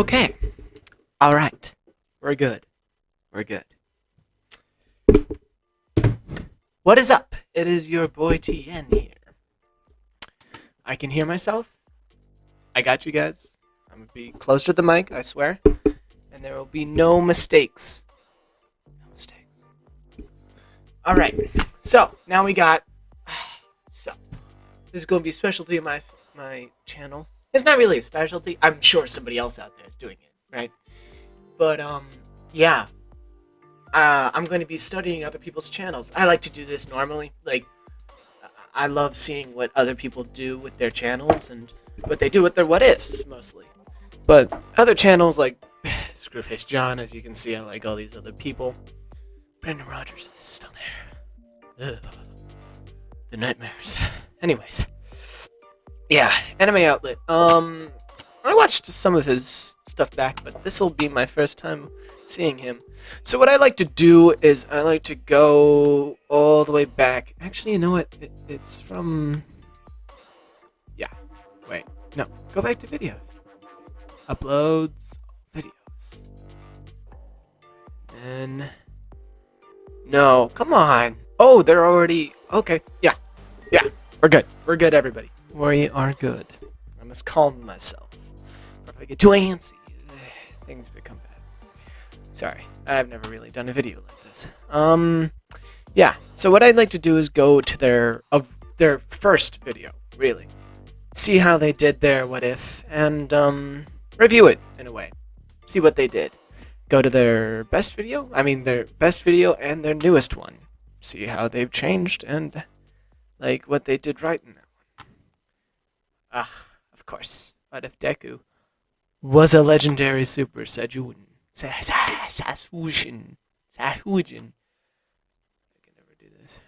Okay. All right. We're good. We're good. What is up? It is your boy TN here. I can hear myself. I got you guys. I'm gonna be closer to the mic, I swear. And there will be no mistakes. No mistakes. All right. So now we got. So this is gonna be a specialty of my channel. It's not really a specialty. I'm sure somebody else out there is doing it, right? But yeah. I'm going to be studying other people's channels. I like to do this normally. Like, I love seeing what other people do with their channels and what they do with their what ifs, mostly. But other channels like Screwface John, as you can see, I like all these other people. Brandon Rogers is still there. Ugh. The nightmares. Anyways. Yeah, Anime Outlet. I watched some of his stuff back, but this will be my first time seeing him. So what I like to do is I like to go all the way back. Actually, you know what? It's from... Yeah. Wait. No. Go back to videos. Uploads. Videos. And... No. Come on. Oh, they're already... Okay. Yeah. Yeah. We're good. We're good, everybody. We are good. I must calm myself. If I get too antsy, things become bad. Sorry, I've never really done a video like this. Yeah. So what I'd like to do is go to their first video, really, see how they did their what if, and review it in a way. See what they did. Go to their best video. I mean, their best video and their newest one. See how they've changed and like what they did right in that one. Ah, of course. What if Deku was a legendary Super Saiyajin? Sasujin. Sahujin. I can never do this.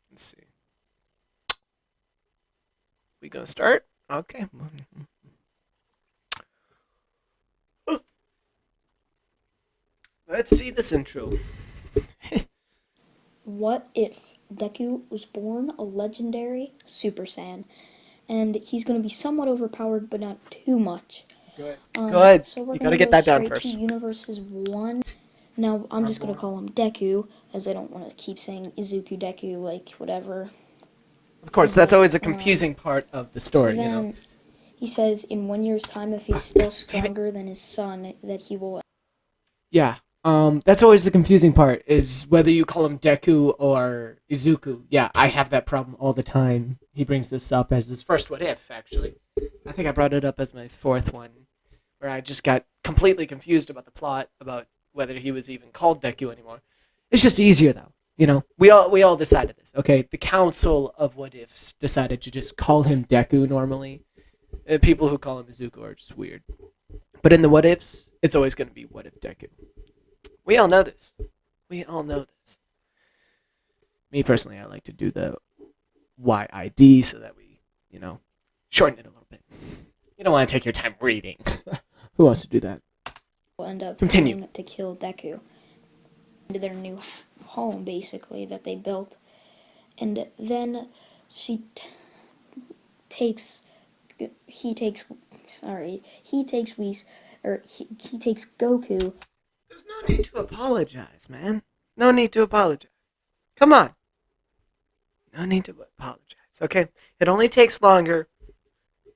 Let's see. We gonna start? Okay. Let's see this intro. What if Deku was born a legendary Super Saiyan? And he's going to be somewhat overpowered, but not too much. Good. Good. So we're You going gotta to get go that down straight first. to Universes 1. Now, I'm just going to call him Deku, as I don't want to keep saying Izuku Deku, like, whatever. Of course, that's always a confusing part of the story, you know. Then he says in 1 year's time, if he's still stronger than his son, that he will... Yeah. That's always the confusing part, is whether you call him Deku or Izuku. Yeah, I have that problem all the time. He brings this up as his first what if, actually. I think I brought it up as my fourth one, where I just got completely confused about the plot, about whether he was even called Deku anymore. It's just easier, though. You know, we all decided this, okay? The Council of What Ifs decided to just call him Deku normally. And people who call him Izuku are just weird. But in the What Ifs, it's always going to be What If Deku. We all know this. We all know this. Me personally, I like to do the YID so that we, you know, shorten it a little bit. You don't want to take your time reading. Who wants to do that? Will end up Continue. trying to kill Deku into their new home, basically, that they built. And then he takes Goku. There's no need to apologize, man. No need to apologize. Come on. No need to apologize, okay? It only takes longer.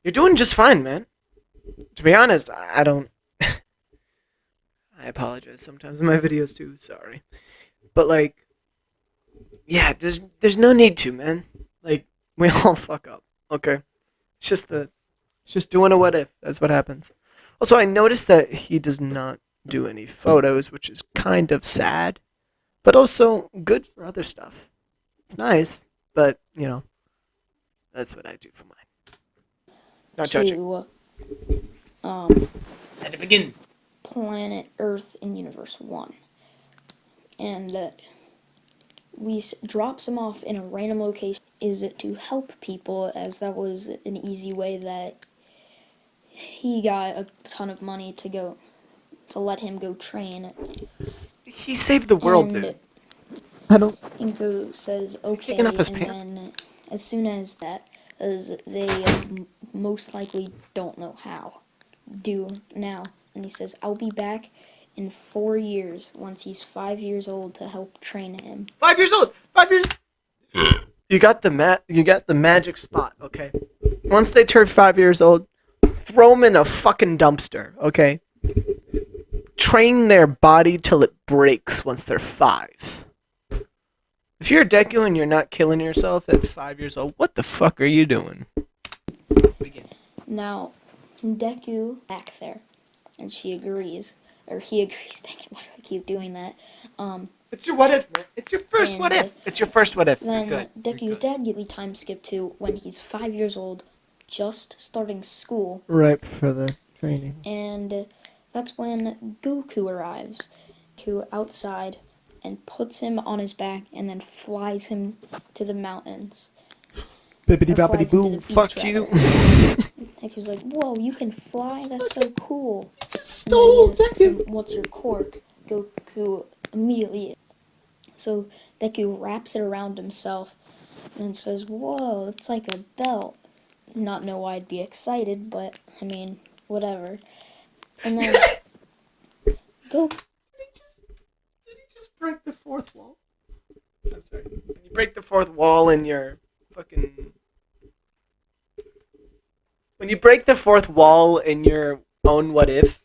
You're doing just fine, man. To be honest, I don't... I apologize sometimes in my videos too, sorry. But like, yeah, there's no need to, man. Like, we all fuck up, okay? It's just doing a what if. That's what happens. Also, I noticed that he does not do any photos, which is kind of sad, but also good for other stuff. It's nice, but, you know, that's what I do for mine. Not judging. At the begin. Planet Earth in Universe 1. And we drops him off in a random location. Is it to help people, as that was an easy way that he got a ton of money to let him go train. He saved the world, And dude. I don't... Inko says okay, kicking off his and pants? then as soon as that, as they most likely don't know how. do now? And he says, I'll be back in 4 years once he's 5 years old to help train him. 5 years old. 5 years. You got the magic spot. Okay. Once they turn 5 years old, throw them in a fucking dumpster. Okay. Train their body till it breaks once they're 5. If you're a Deku and you're not killing yourself at 5 years old, what the fuck are you doing? Begin. Now, Deku back there, and she agrees, or he agrees. Dang it, why do I keep doing that? It's your what if, man. It's your first what if. It's your first what if. Then Good. Deku's dad gets time skip to when he's 5 years old, just starting school, Right for the training. and that's when Goku arrives. Goku outside and puts him on his back, and then flies him to the mountains. Bibbidi Or boppity flies him to boo. the beach, Fuck you. Deku's like, whoa, you can fly? That's so cool. Just And then he stole asks Deku. him, what's your quirk? Goku immediately. So Deku wraps it around himself and says, whoa, it's like a belt. Not know why I'd be excited, but I mean, whatever. And then go. Did he just break the fourth wall? I'm sorry. When you break the fourth wall in your fucking... When you break the fourth wall in your own what if,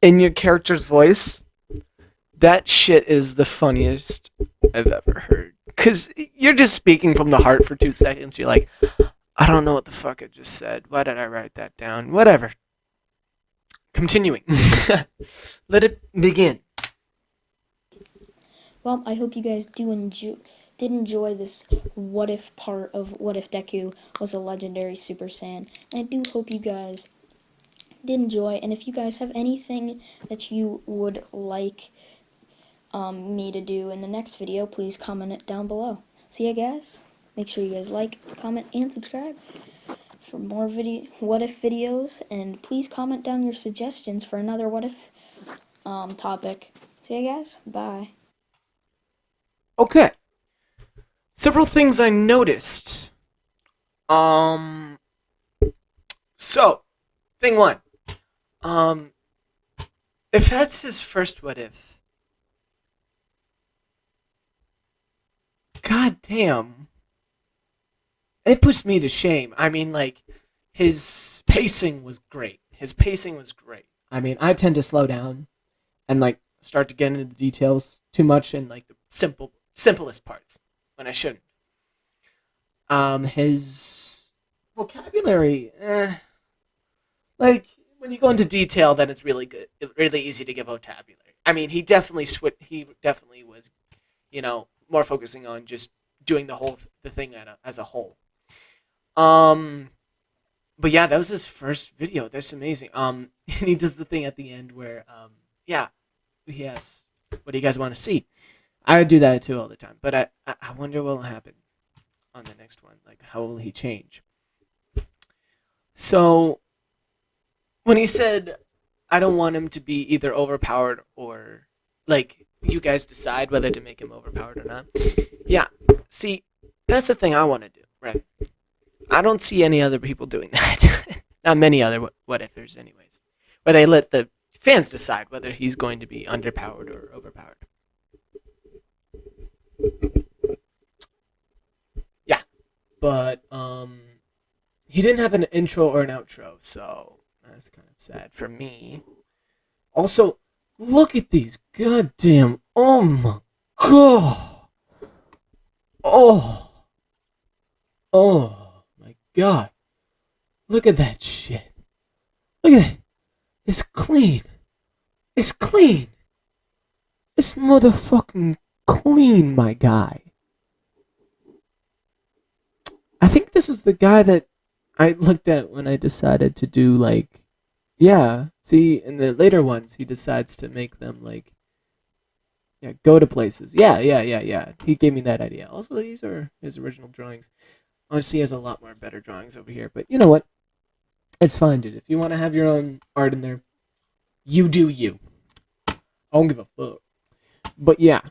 in your character's voice, that shit is the funniest I've ever heard. Because you're just speaking from the heart for 2 seconds. You're like, I don't know what the fuck I just said. Why did I write that down? Whatever. Continuing. Let it begin. Well, I hope you guys did enjoy this what if part of what if Deku was a legendary Super Saiyan. And I do hope you guys did enjoy. And if you guys have anything that you would like me to do in the next video, please comment it down below. So yeah, guys, make sure you guys like, comment, and subscribe for more what if videos, and please comment down your suggestions for another what if topic. So yeah, guys, bye. Okay. Several things I noticed. So, thing one. If that's his first what if, god damn, it puts me to shame. I mean, like, his pacing was great. I mean, I tend to slow down and, like, start to get into the details too much in, like, the simplest parts when I shouldn't. His vocabulary, like, when you go into detail, then it's really good. It's really easy to get vocabulary. I mean, he definitely was, more focusing on just doing the thing as a whole. But yeah, that was his first video. That's amazing. And he does the thing at the end where, he asks, what do you guys want to see? I would do that too all the time. But I wonder what will happen on the next one. Like, how will he change? So, when he said, I don't want him to be either overpowered or, like, you guys decide whether to make him overpowered or not. Yeah, see, that's the thing I want to do, right? I don't see any other people doing that. Not many other what-ifers anyways. Where they let the fans decide whether he's going to be underpowered or overpowered. Yeah, but, he didn't have an intro or an outro, so that's kind of sad for me. Also, look at these goddamn, oh my god. Oh my god. Look at that shit. Look at that. It's clean. It's clean. It's motherfucking clean, my guy. I think this is the guy that I looked at when I decided to do, like, yeah, see, in the later ones, he decides to make them, like, yeah, go to places. Yeah. He gave me that idea. Also, these are his original drawings. Honestly, he has a lot more better drawings over here, but you know what? It's fine, dude. If you want to have your own art in there, you do you. I don't give a fuck. But yeah,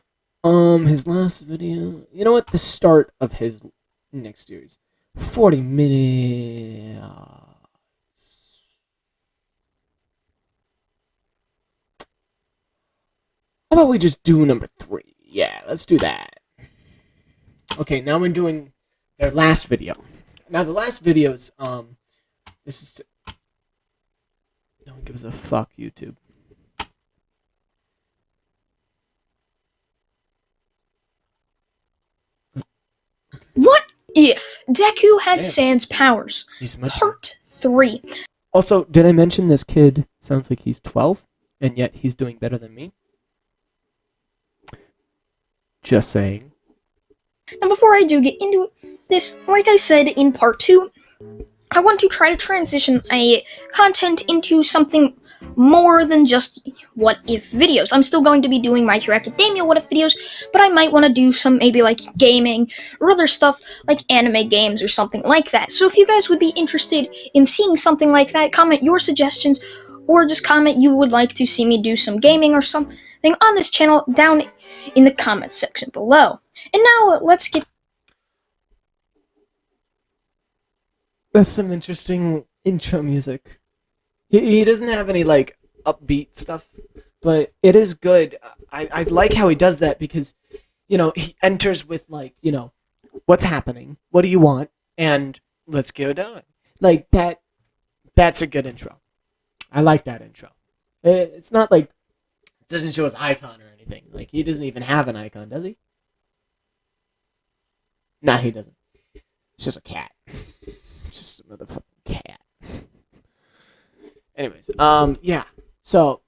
his last video, you know what? The start of his next series. 40 minutes. How about we just do number 3? Yeah, let's do that. Okay, now we're doing their last video. Now the last videos, this is. No one gives a fuck, YouTube. What if Deku had Damn. Sans powers? He's much. Part 3. Also, did I mention this kid sounds like he's 12, and yet he's doing better than me? Just saying. And before I do get into this, like I said in part 2, I want to try to transition a content into something more than just what if videos. I'm still going to be doing My Hero Academia what if videos, but I might want to do some maybe like gaming or other stuff like anime games or something like that. So if you guys would be interested in seeing something like that, comment your suggestions or just comment you would like to see me do some gaming or something on this channel down in the comments section below. And now let's get. That's some interesting intro music. He doesn't have any like upbeat stuff, but it is good. I like how he does that because, you know, he enters with like, you know, what's happening, what do you want, and let's go down. Like that. That's a good intro. I like that intro. It's not like it doesn't show his icon or anything. Like he doesn't even have an icon, does he? Nah, he doesn't. It's just a cat. It's just a motherfucking cat. Anyways, yeah. So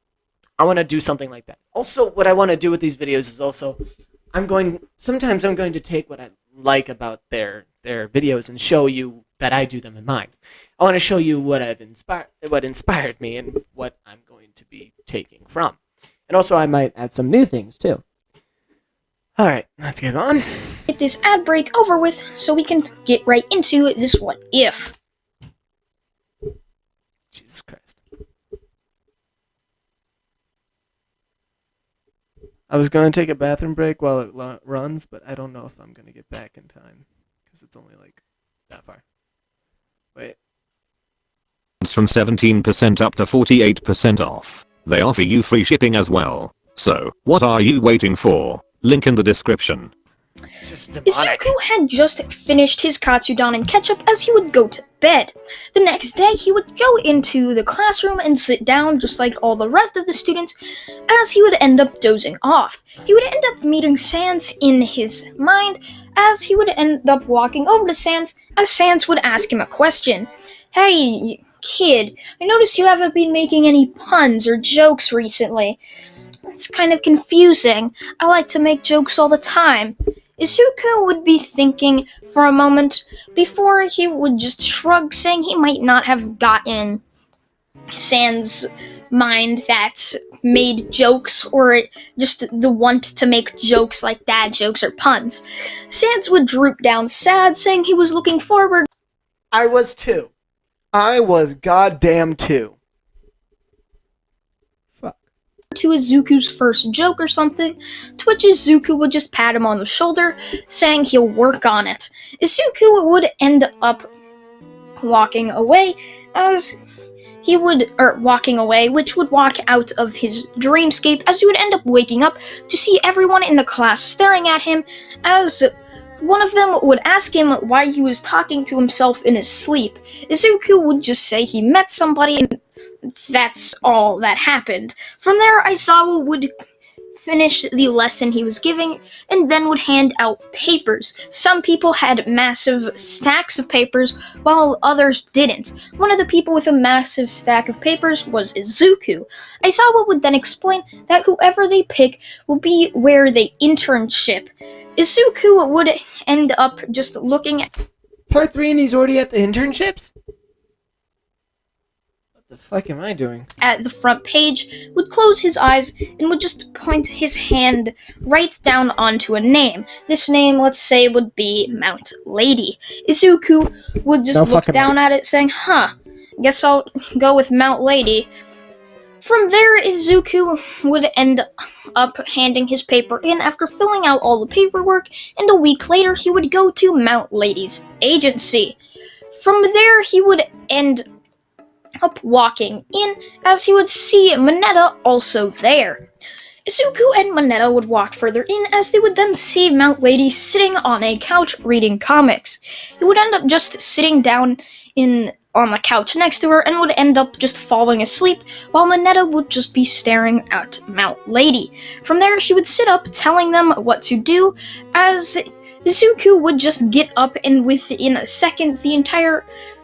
I want to do something like that. Also, what I want to do with these videos is also, sometimes I'm going to take what I like about their videos and show you that I do them in mine. I want to show you what inspired me and what I'm going to be taking from. And also I might add some new things too. Alright, let's get on. Get this ad break over with so we can get right into this what if. Jesus Christ. I was going to take a bathroom break while it runs, but I don't know if I'm going to get back in time. Because it's only like that far. Wait. From 17% up to 48% off. They offer you free shipping as well. So, what are you waiting for? Link in the description. It's just demonic. Izuku had just finished his Katsudon and ketchup as he would go to bed. The next day, he would go into the classroom and sit down just like all the rest of the students, as he would end up dozing off. He would end up meeting Sans in his mind, as he would end up walking over to Sans, as Sans would ask him a question. Hey, kid, I noticed you haven't been making any puns or jokes recently. It's kind of confusing. I like to make jokes all the time. Izuku would be thinking for a moment before he would just shrug, saying he might not have gotten Sans' mind that made jokes or just the want to make jokes like dad jokes or puns. Sans would droop down sad, saying he was looking forward. I was too. I was goddamn too. Fuck. To Izuku's first joke or something, to which Izuku would just pat him on the shoulder, saying he'll work on it. Izuku would end up walking away, which would walk out of his dreamscape, as he would end up waking up to see everyone in the class staring at him, as one of them would ask him why he was talking to himself in his sleep. Izuku would just say he met somebody and that's all that happened. From there, Aizawa would finish the lesson he was giving and then would hand out papers. Some people had massive stacks of papers while others didn't. One of the people with a massive stack of papers was Izuku. Aizawa would then explain that whoever they pick will be where they internship. Izuku would end up just looking at Part 3 and he's already at the internships? What the fuck am I doing? at the front page, would close his eyes, and would just point his hand right down onto a name. This name, let's say, would be Mount Lady. Izuku would just No look fucking down at it, saying, guess I'll go with Mount Lady. From there, Izuku would end up handing his paper in after filling out all the paperwork, and a week later, he would go to Mount Lady's agency. From there, he would end up walking in, as he would see Mineta also there. Izuku and Moneta would walk further in as they would then see Mount Lady sitting on a couch reading comics. He would end up just sitting down on the couch next to her and would end up just falling asleep while Moneta would just be staring at Mount Lady. From there, she would sit up telling them what to do as Izuku would just get up and within a second the entire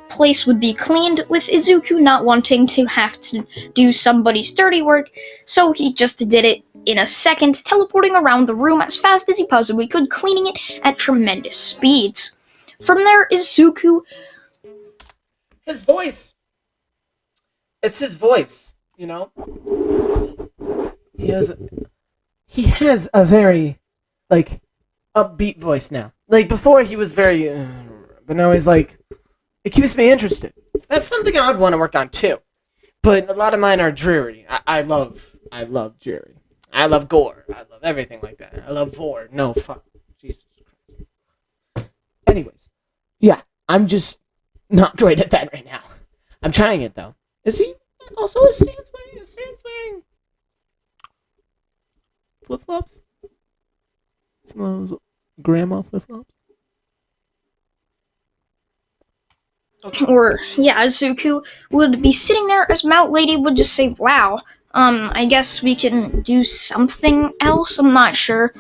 place would be cleaned, with Izuku not wanting to have to do somebody's dirty work, so he just did it in a second, teleporting around the room as fast as he possibly could, cleaning it at tremendous speeds. From there, Izuku... His voice. It's his voice, you know? He has a very, like, upbeat voice now. Like, before he was very, but now he's like, it keeps me interested. That's something I would want to work on too. But a lot of mine are dreary. I love dreary. I love gore. I love everything like that. I love vor. No, fuck. Jesus Christ. Anyways. Yeah, I'm just not great at that right now. I'm trying it though. Is he also a Stan's wearing flip-flops? Some of those grandma flip-flops? Or, yeah, Izuku would be sitting there as Mount Lady would just say, wow, I guess we can do something else, I'm not sure.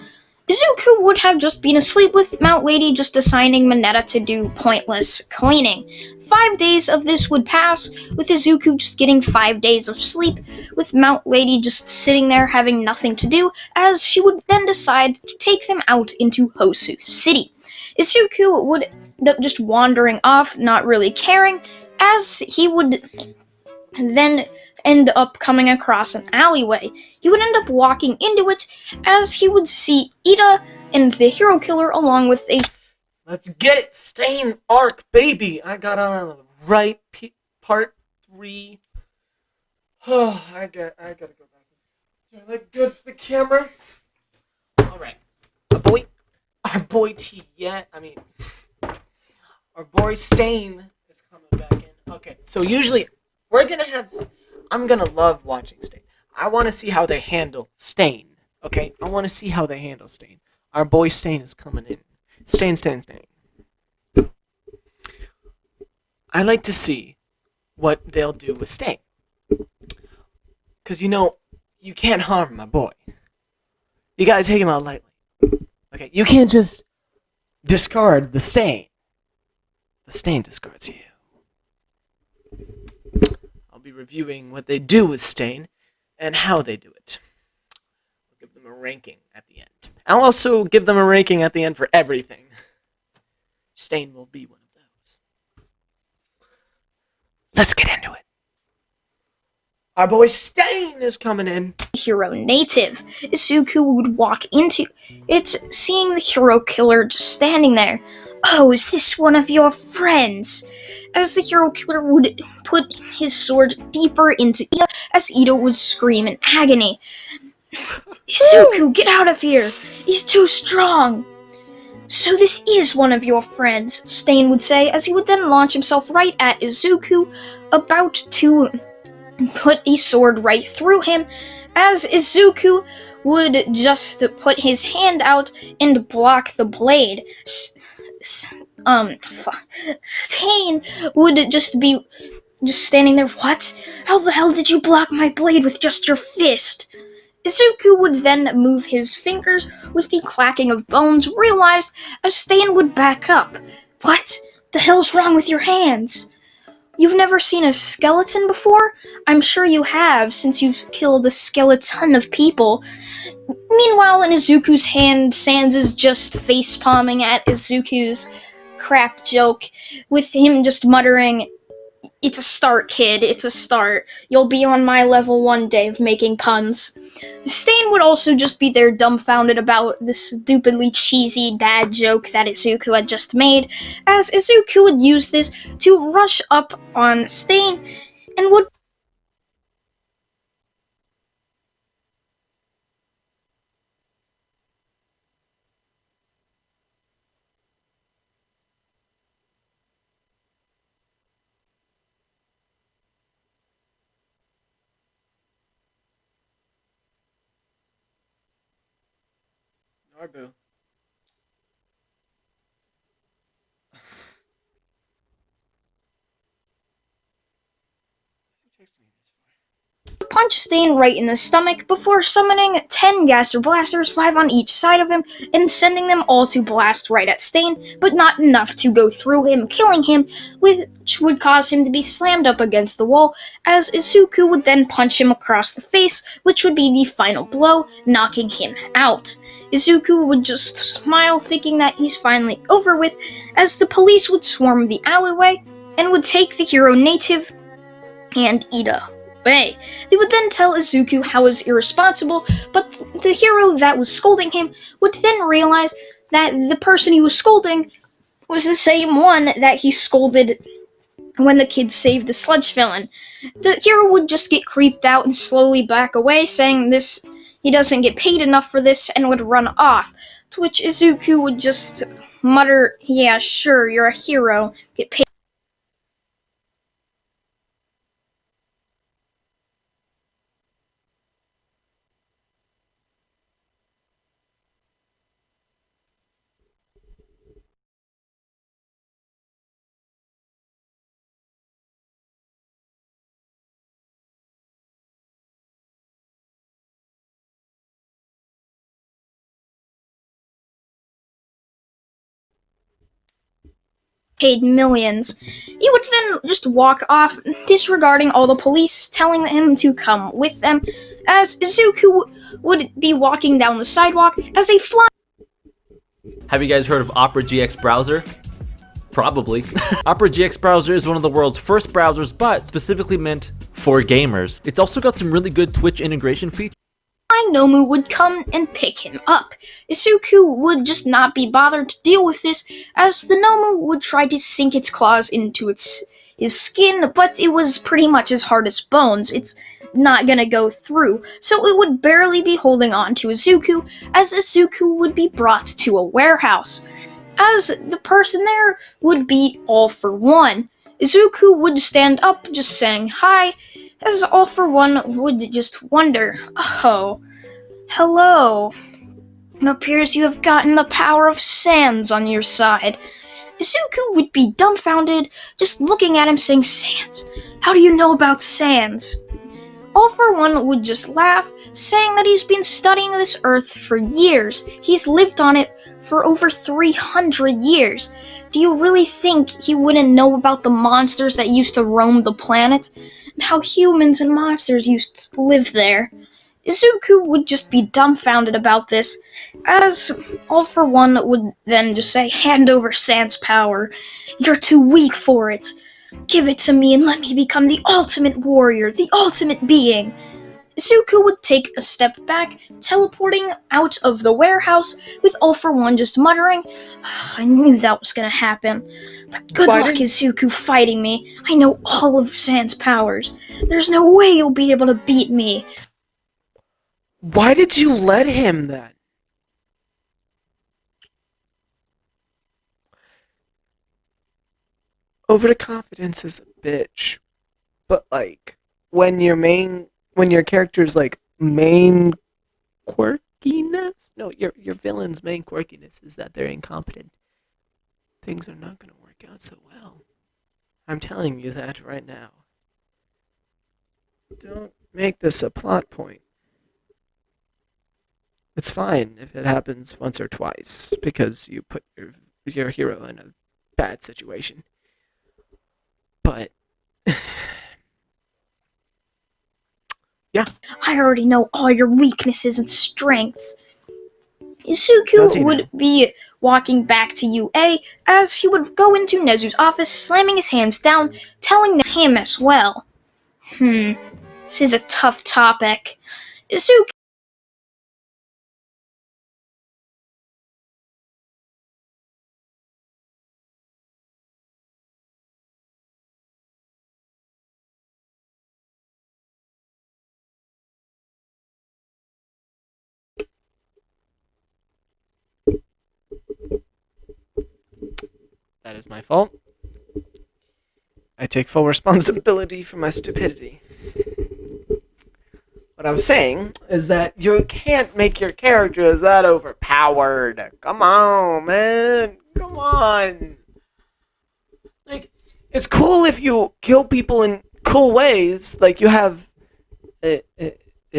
Izuku would have just been asleep with Mount Lady just assigning Moneta to do pointless cleaning. 5 days of this would pass, with Izuku just getting 5 days of sleep, with Mount Lady just sitting there having nothing to do, as she would then decide to take them out into Hosu City. Izuku would end up just wandering off, not really caring, as he would then end up coming across an alleyway. He would end up walking into it as he would see Ida and the hero killer along with a... Let's get it! Stain arc, baby! I got on the right part 3. Oh, I gotta go back. Do I look good for the camera? Alright. Our boy Stain is coming back in. Okay, so usually I'm gonna love watching Stain. I want to see how they handle Stain. Okay, I want to see how they handle Stain. Our boy Stain is coming in. Stain. I like to see what they'll do with Stain. Because, you can't harm my boy. You gotta take him out lightly. Okay, you can't just discard the Stain. The Stain discards you. I'll be reviewing what they do with Stain and how they do it. I'll give them a ranking at the end. I'll also give them a ranking at the end for everything. Stain will be one of those. Let's get into it. Our boy Stain is coming in. Hero native. Izuku would walk into it, seeing the hero killer just standing there. Oh, is this one of your friends? As the hero killer would put his sword deeper into Ida, as Ida would scream in agony. Izuku, get out of here! He's too strong! So this is one of your friends, Stain would say, as he would then launch himself right at Izuku, about to put a sword right through him, as Izuku would just put his hand out and block the blade. Stain would just be standing there. What? How the hell did you block my blade with just your fist? Izuku would then move his fingers with the clacking of bones, realized as Stain would back up. What the hell's wrong with your hands? You've never seen a skeleton before? I'm sure you have, since you've killed a skeleton of people. Meanwhile, in Izuku's hand, Sans is just face-palming at Izuku's crap joke, with him just muttering, "It's a start, kid, it's a start. You'll be on my level one day of making puns." Stain would also just be there dumbfounded about this stupidly cheesy dad joke that Izuku had just made, as Izuku would use this to rush up on Stain and would Arbu. Punch Stain right in the stomach before summoning 10 Gaster Blasters, 5 on each side of him, and sending them all to blast right at Stain, but not enough to go through him, killing him, which would cause him to be slammed up against the wall, as Izuku would then punch him across the face, which would be the final blow, knocking him out. Izuku would just smile, thinking that he's finally over with, as the police would swarm the alleyway, and would take the hero native and Ida. They would then tell Izuku how it was irresponsible, but the hero that was scolding him would then realize that the person he was scolding was the same one that he scolded when the kids saved the sludge villain. The hero would just get creeped out and slowly back away, saying he doesn't get paid enough for this, and would run off. To which Izuku would just mutter, "Yeah, sure, you're a hero, get paid." Paid millions. He would then just walk off, disregarding all the police telling him to come with them, as Izuku would be walking down the sidewalk as a fly. Have you guys heard of Opera GX Browser? Probably. Opera GX Browser is one of the world's first browsers, but specifically meant for gamers. It's also got some really good Twitch integration features. Nomu would come and pick him up. Izuku would just not be bothered to deal with this, as the Nomu would try to sink its claws into his skin, but it was pretty much as hard as bones. It's not gonna go through, so it would barely be holding on to Izuku, as Izuku would be brought to a warehouse. As the person there would be All For One. Izuku would stand up, just saying hi, as All For One would just wonder, "Oh, hello. It appears you have gotten the power of Sans on your side." Izuku would be dumbfounded, just looking at him saying, "Sans? How do you know about Sans?" All For One would just laugh, saying that he's been studying this Earth for years. He's lived on it for over 300 years. Do you really think he wouldn't know about the monsters that used to roam the planet? And how humans and monsters used to live there? Izuku would just be dumbfounded about this, as All For One would then just say, "Hand over Sans power. You're too weak for it. Give it to me and let me become the ultimate warrior, the ultimate being." Izuku would take a step back, teleporting out of the warehouse, with All For One just muttering, "I knew that was gonna happen. But good luck, Izuku, fighting me. I know all of Sans powers. There's no way you'll be able to beat me." Why did you let him then? Overconfidence is a bitch. But like when your character's like main quirkiness? No, your villain's main quirkiness is that they're incompetent. Things are not gonna work out so well. I'm telling you that right now. Don't make this a plot point. It's fine if it happens once or twice, because you put your hero in a bad situation. But yeah. I already know all your weaknesses and strengths. Izuku would be walking back to UA as he would go into Nezu's office, slamming his hands down, telling him as well. This is a tough topic. Izuku That is my fault. I take full responsibility for my stupidity. What I was saying is that you can't make your characters that overpowered. overpowered. Come on, man. Come on. Like, it's cool if you kill people in cool ways. Like, you have an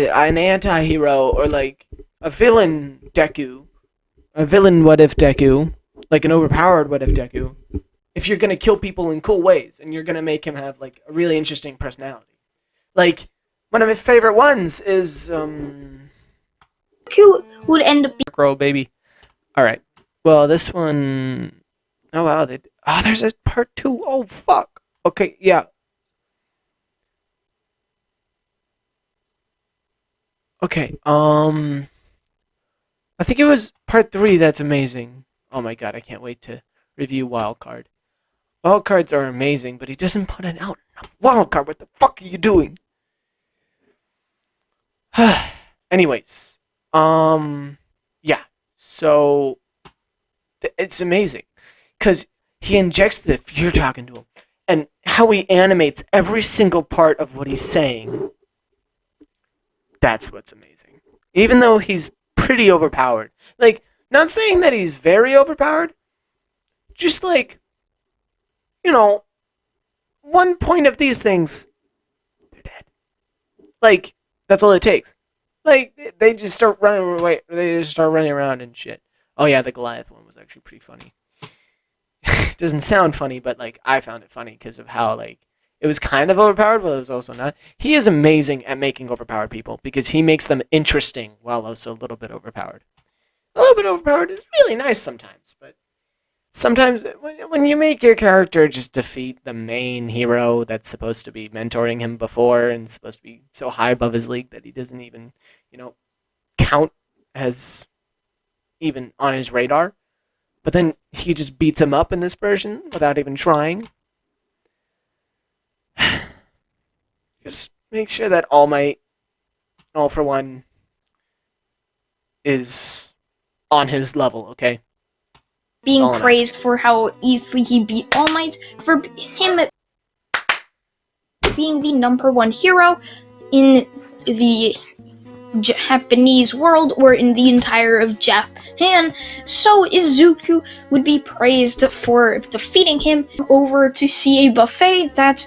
anti-hero or, like, a villain Deku. A villain what-if Deku. Like, an overpowered what-if Deku. If you're gonna kill people in cool ways, and you're gonna make him have, like, a really interesting personality. Like, one of my favorite ones is, Who would end up being Grow, baby. Alright. Well, this one... Oh, wow. There's a part 2. Oh, fuck. Okay, yeah. Okay, I think it was part 3 that's amazing. Oh my god, I can't wait to review Wildcard. Wildcards are amazing, but he doesn't put it out enough. Wildcard, what the fuck are you doing? Anyways, yeah. So, it's amazing. Because he injects the fear talk into him. And how he animates every single part of what he's saying. That's what's amazing. Even though he's pretty overpowered. Like, not saying that he's very overpowered. Just like, you know, one point of these things, they're dead. Like, that's all it takes. Like, they just start running away. They just start running around and shit. Oh yeah, the Goliath one was actually pretty funny. It doesn't sound funny, but like I found it funny because of how like it was kind of overpowered, but it was also not. He is amazing at making overpowered people because he makes them interesting while also a little bit overpowered. A little bit overpowered is really nice sometimes, but sometimes when you make your character just defeat the main hero that's supposed to be mentoring him before and supposed to be so high above his league that he doesn't even, count as even on his radar. But then he just beats him up in this version without even trying. Just make sure that All Might, All for One, is on his level, okay? being praised for how easily he beat All Might, for him being the #1 hero in the Japanese world, or in the entire of Japan. So Izuku would be praised for defeating him over to see a buffet that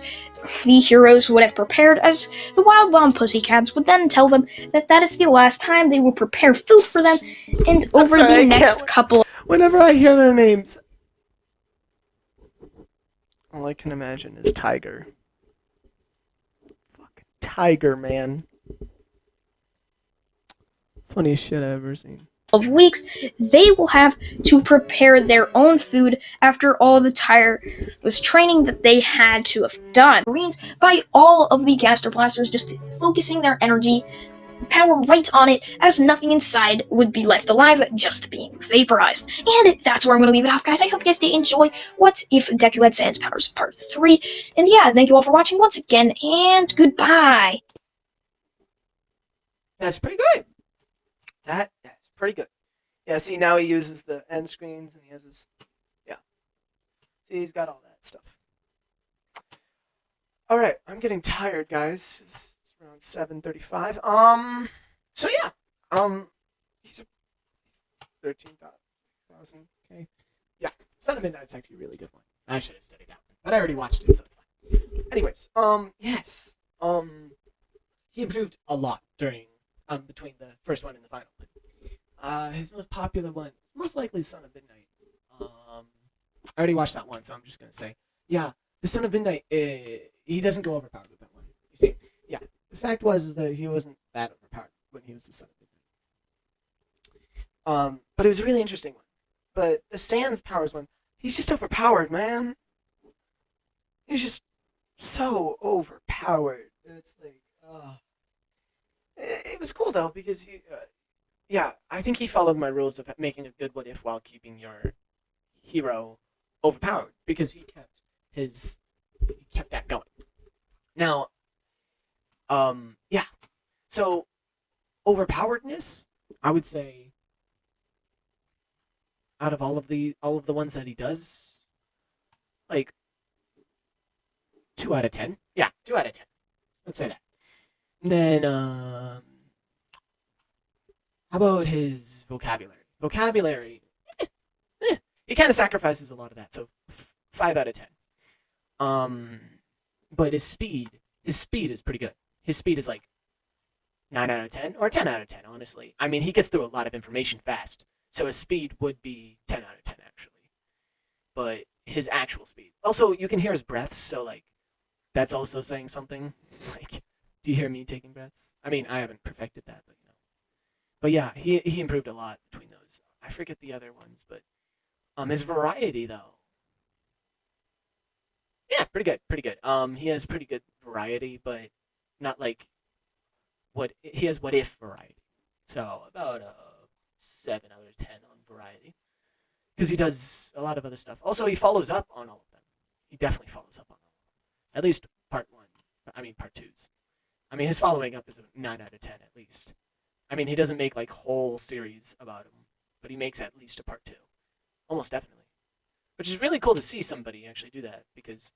the heroes would have prepared, as the Wild Bomb Pussycats would then tell them that that is the last time they will prepare food for them, and over the next couple... Whenever I hear their names, all I can imagine is Tiger. Fucking Tiger, man. Funniest shit I've ever seen. Of weeks, they will have to prepare their own food after all the tireless training that they had to have done. Marines, by all of the caster blasters, just focusing their energy power right on it, as nothing inside would be left alive, just being vaporized. And that's where I'm going to leave it off, guys. I hope you guys did enjoy What If Deku Had Sans Powers Part 3. And yeah, thank you all for watching once again, and goodbye. That's pretty good. That's pretty good. Yeah, see, now he uses the end screens, and he has his... Yeah. See, he's got all that stuff. Alright, I'm getting tired, guys. It's around 7:35. So yeah. He's 13,000. Okay. Yeah. Son of Midnight's actually a really good one. I should have studied that one, but I already watched it, so it's fine. Anyways, yes. He improved a lot during, between the first one and the final one. His most popular one, most likely Son of Midnight. I already watched that one, so I'm just gonna say, yeah, the Son of Midnight, he doesn't go overpowered with that one. You see, yeah. The fact is that he wasn't that overpowered when he was the Son of Midnight. But it was a really interesting one. But the Sans Powers one, he's just overpowered, man. He's just so overpowered. It's like, it was cool though, because he, yeah, I think he followed my rules of making a good what if while keeping your hero overpowered, because he kept that going. Now, yeah. So overpoweredness, I would say, out of all of the ones that he does, like 2 out of 10. Yeah, 2 out of 10. Let's say that. And then, how about his vocabulary? Vocabulary, he kind of sacrifices a lot of that, so 5 out of 10. But his speed is pretty good. His speed is like 9 out of 10 or 10 out of 10, honestly. I mean, he gets through a lot of information fast, so his speed would be 10 out of 10 actually. But his actual speed. Also, you can hear his breaths, so like that's also saying something. Like, do you hear me taking breaths? I mean, I haven't perfected that, but you know. But yeah, he improved a lot between those. I forget the other ones, but his variety though. Yeah, pretty good, pretty good. He has pretty good variety, but not like he has what if variety. So about a 7 out of 10 on variety, because he does a lot of other stuff. Also, he follows up on all of them. He definitely follows up on all of them. At least part 1. I mean part 2s. I mean his following up is a 9 out of 10 at least. I mean he doesn't make like whole series about him, but he makes at least a part 2, almost definitely. Which is really cool to see somebody actually do that, because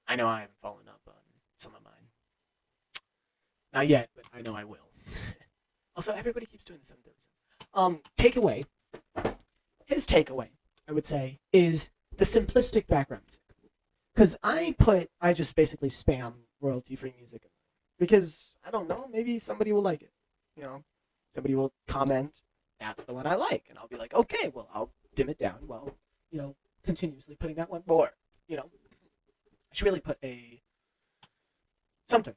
I know I haven't followed up on some of mine. Not yet, but I know I will. Also, everybody keeps doing the 7 daily sins. Takeaway. His takeaway, I would say, is the simplistic background music. Because I just basically spam royalty-free music. Because, I don't know, maybe somebody will like it. You know, somebody will comment, that's the one I like. And I'll be like, okay, well, I'll dim it down while, you know, continuously putting that one more. You know, I should really put something.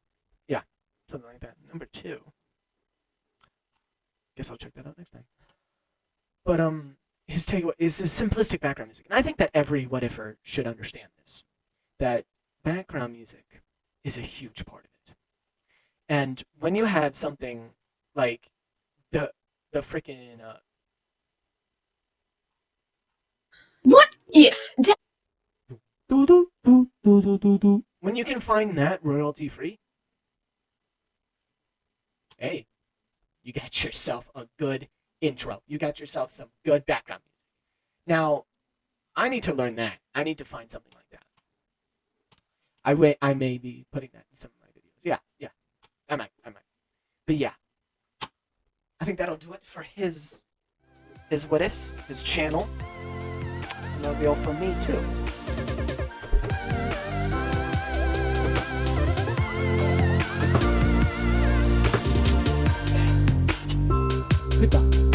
Yeah, something like that. Number 2. Guess I'll check that out next time. But his takeaway is the simplistic background music, and I think that every what ifer should understand this. That background music is a huge part of it. And when you have something like the freaking What if? When you can find that royalty free, hey, you got yourself a good intro. You got yourself some good background music. Now, I need to learn that. I need to find something like that. I may be putting that in some of my videos. Yeah. I might. But yeah. I think that'll do it for his what ifs, his channel. And that'll be all from me too. Goodbye.